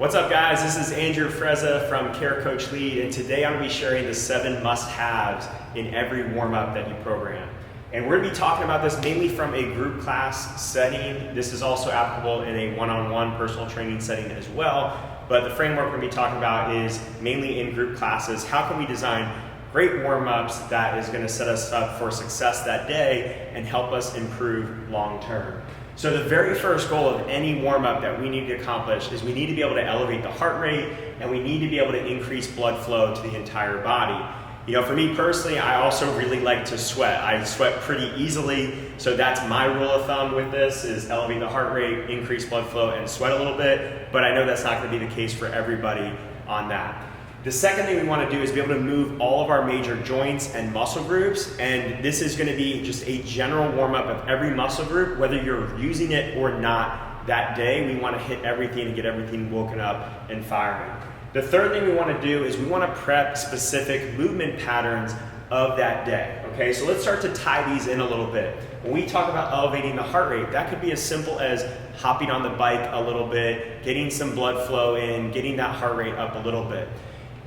What's up, guys? This is Andrew Frezza from Care.Coach.Lead, and today I'm going to be sharing the 7 must-haves in every warm-up that you program. And we're going to be talking about this mainly from a group class setting. This is also applicable in a one-on-one personal training setting as well. But the framework we're going to be talking about is mainly in group classes. How can we design great warm-ups that is going to set us up for success that day and help us improve long-term? So the very first goal of any warm-up that we need to accomplish is we need to be able to elevate the heart rate, and we need to be able to increase blood flow to the entire body. You know, for me personally, I also really like to sweat. I sweat pretty easily, so that's my rule of thumb with this, is elevate the heart rate, increase blood flow, and sweat a little bit, but I know that's not going to be the case for everybody on that. The second thing we want to do is be able to move all of our major joints and muscle groups, and this is going to be just a general warm-up of every muscle group, whether you're using it or not that day. We want to hit everything and get everything woken up and firing. The third thing we want to do is we want to prep specific movement patterns of that day. Okay, so let's start to tie these in a little bit. When we talk about elevating the heart rate, that could be as simple as hopping on the bike a little bit, getting some blood flow in, getting that heart rate up a little bit.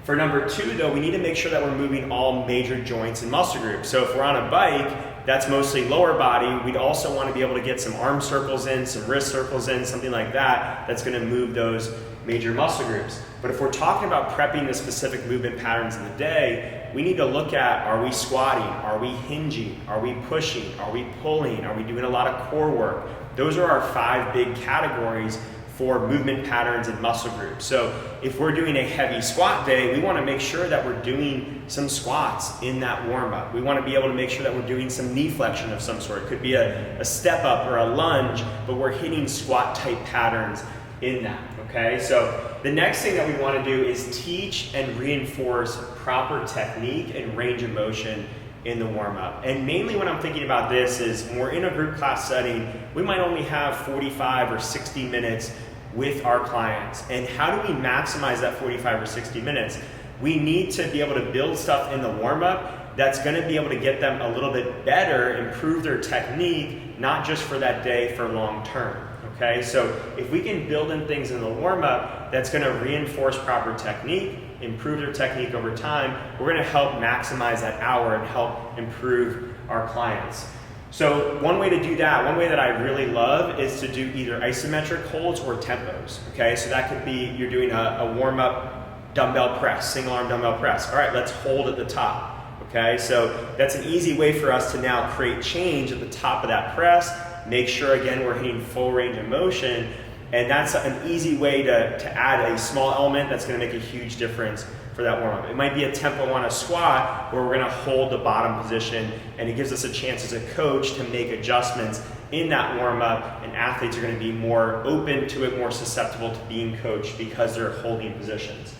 For number 2, though, we need to make sure that we're moving all major joints and muscle groups. So if we're on a bike, that's mostly lower body. We'd also want to be able to get some arm circles in, some wrist circles in, something like that, that's going to move those major muscle groups. But if we're talking about prepping the specific movement patterns in the day, we need to look at, are we squatting? Are we hinging? Are we pushing? Are we pulling? Are we doing a lot of core work? Those are our 5 big categories for movement patterns and muscle groups. So if we're doing a heavy squat day, we want to make sure that we're doing some squats in that warm-up. We want to be able to make sure that we're doing some knee flexion of some sort. It could be a step up or a lunge, but we're hitting squat type patterns in that, okay? So the next thing that we want to do is teach and reinforce proper technique and range of motion in the warm-up. And mainly when I'm thinking about this is when we're in a group class setting, we might only have 45 or 60 minutes with our clients. And how do we maximize that 45 or 60 minutes? We need to be able to build stuff in the warm-up that's going to be able to get them a little bit better, improve their technique, not just for that day, for long term. Okay, so if we can build in things in the warm-up that's going to reinforce proper technique, improve their technique over time, we're going to help maximize that hour and help improve our clients. So one way to do that, one way that I really love, is to do either isometric holds or tempos. Okay, so that could be you're doing a warm-up dumbbell press, single arm dumbbell press. All right, let's hold at the top. Okay, so that's an easy way for us to now create change at the top of that press. Make sure, again, we're hitting full range of motion, and that's an easy way to add a small element that's going to make a huge difference for that warm-up. It might be a tempo on a squat where we're going to hold the bottom position, and it gives us a chance as a coach to make adjustments in that warm-up, and athletes are going to be more open to it, more susceptible to being coached because they're holding positions.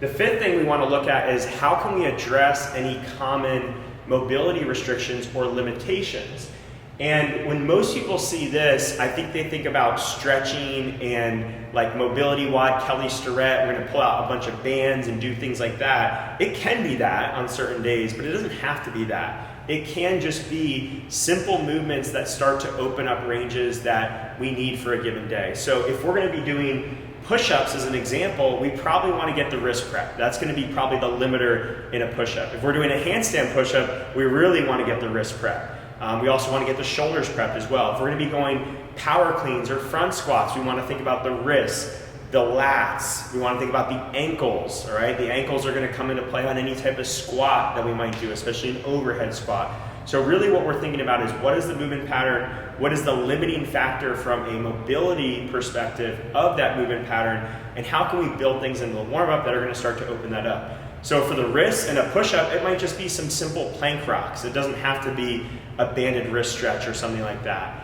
The 5th thing we want to look at is how can we address any common mobility restrictions or limitations. And when most people see this, I think they think about stretching and like mobility WOD, Kelly Starrett, we're going to pull out a bunch of bands and do things like that. It can be that on certain days, but it doesn't have to be that. It can just be simple movements that start to open up ranges that we need for a given day. So if we're going to be doing push-ups as an example, we probably want to get the wrist prep. That's going to be probably the limiter in a push-up. If we're doing a handstand push-up, we really want to get the wrist prep. We also want to get the shoulders prepped as well. If we're going to be going power cleans or front squats, we want to think about the wrists, the lats. We want to think about the ankles, all right? The ankles are going to come into play on any type of squat that we might do, especially an overhead squat. So really what we're thinking about is what is the movement pattern, what is the limiting factor from a mobility perspective of that movement pattern, and how can we build things into the warm-up that are going to start to open that up. So for the wrists and a push-up, it might just be some simple plank rocks. It doesn't have to be a banded wrist stretch or something like that.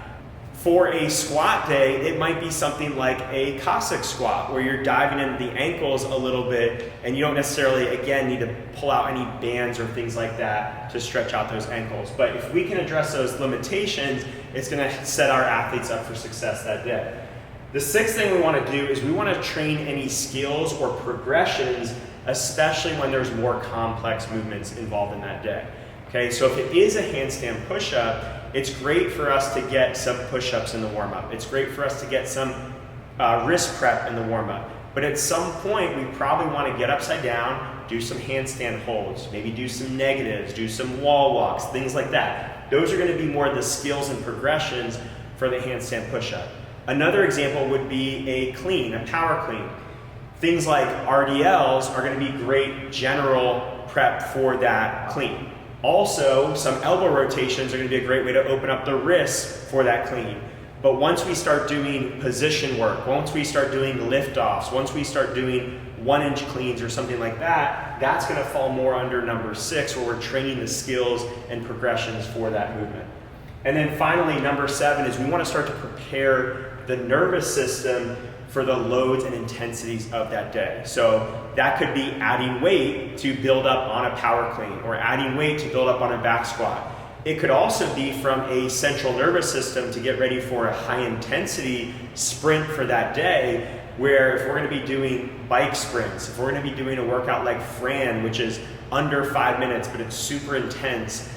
For a squat day, it might be something like a Cossack squat where you're diving into the ankles a little bit and you don't necessarily, again, need to pull out any bands or things like that to stretch out those ankles. But if we can address those limitations, it's going to set our athletes up for success that day. The 6th thing we want to do is we want to train any skills or progressions, especially when there's more complex movements involved in that day. Okay, so if it is a handstand push-up, it's great for us to get some push-ups in the warm-up. It's great for us to get some wrist prep in the warm-up. But at some point, we probably want to get upside down, do some handstand holds, maybe do some negatives, do some wall walks, things like that. Those are going to be more the skills and progressions for the handstand push-up. Another example would be a clean, a power clean. Things like RDLs are going to be great general prep for that clean. Also, some elbow rotations are going to be a great way to open up the wrists for that clean. But once we start doing position work, once we start doing liftoffs, once we start doing 1-inch cleans or something like that, that's going to fall more under number 6, where we're training the skills and progressions for that movement. And then finally, number 7 is we want to start to prepare the nervous system for the loads and intensities of that day. So that could be adding weight to build up on a power clean, or adding weight to build up on a back squat. It could also be from a central nervous system to get ready for a high intensity sprint for that day, where if we're going to be doing bike sprints, if we're going to be doing a workout like Fran, which is under 5 minutes, but it's super intense,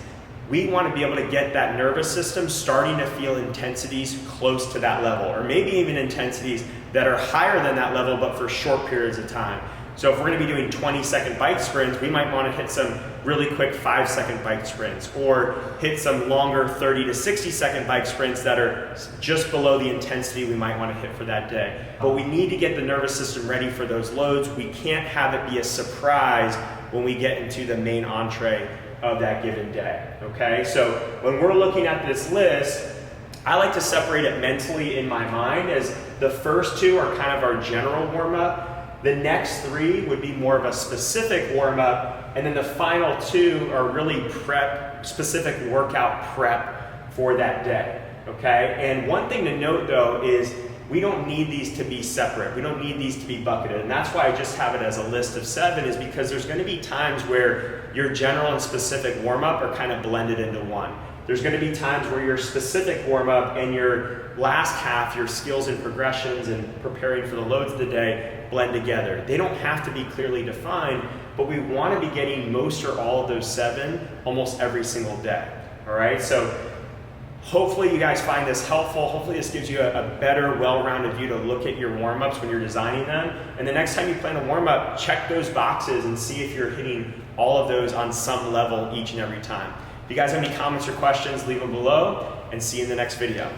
we want to be able to get that nervous system starting to feel intensities close to that level, or maybe even intensities that are higher than that level, but for short periods of time. So if we're going to be doing 20-second bike sprints, we might want to hit some really quick 5-second bike sprints, or hit some longer 30 to 60-second bike sprints that are just below the intensity we might want to hit for that day. But we need to get the nervous system ready for those loads. We can't have it be a surprise when we get into the main entree of that given day, okay? So when we're looking at this list, I like to separate it mentally in my mind as the first 2 are kind of our general warm-up. The next 3 would be more of a specific warm-up, and then the final 2 are really specific workout prep for that day, okay? And one thing to note though is we don't need these to be separate. We don't need these to be bucketed, and that's why I just have it as a list of 7, is because there's going to be times where your general and specific warm-up are kind of blended into one. There's going to be times where your specific warm-up and your last half, your skills and progressions and preparing for the loads of the day, blend together. They don't have to be clearly defined, but we want to be getting most or all of those 7 almost every single day. All right, so hopefully you guys find this helpful. Hopefully this gives you a better, well-rounded view to look at your warm-ups when you're designing them. And the next time you plan a warm-up, check those boxes and see if you're hitting all of those on some level each and every time. If you guys have any comments or questions, leave them below, and see you in the next video.